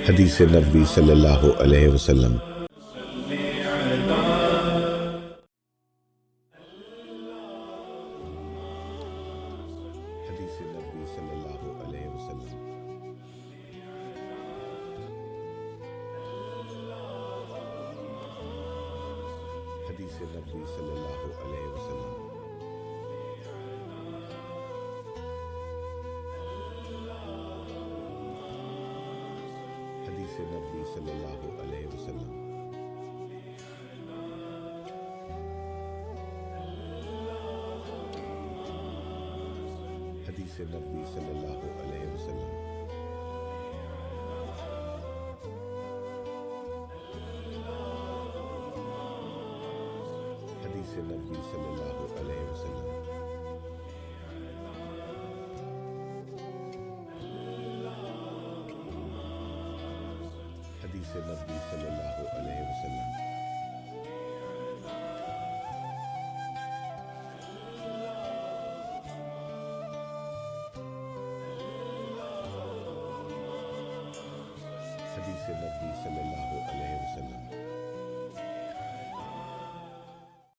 حدیث نبوی صلی اللہ علیہ وسلم۔ حدیث نبوی صلی اللہ علیہ وسلم۔ حدیث نبوی صلی اللہ علیہ وسلم۔ حدیث نبوی صلی اللہ علیہ وسلم۔ حدیث نبوی صلی اللہ علیہ وسلم۔ حدیث نبوی صلی اللہ علیہ وسلم۔ حدیث نبوی صلی اللہ علیہ وسلم۔ حدیث نبوی صلی اللہ علیہ وسلم۔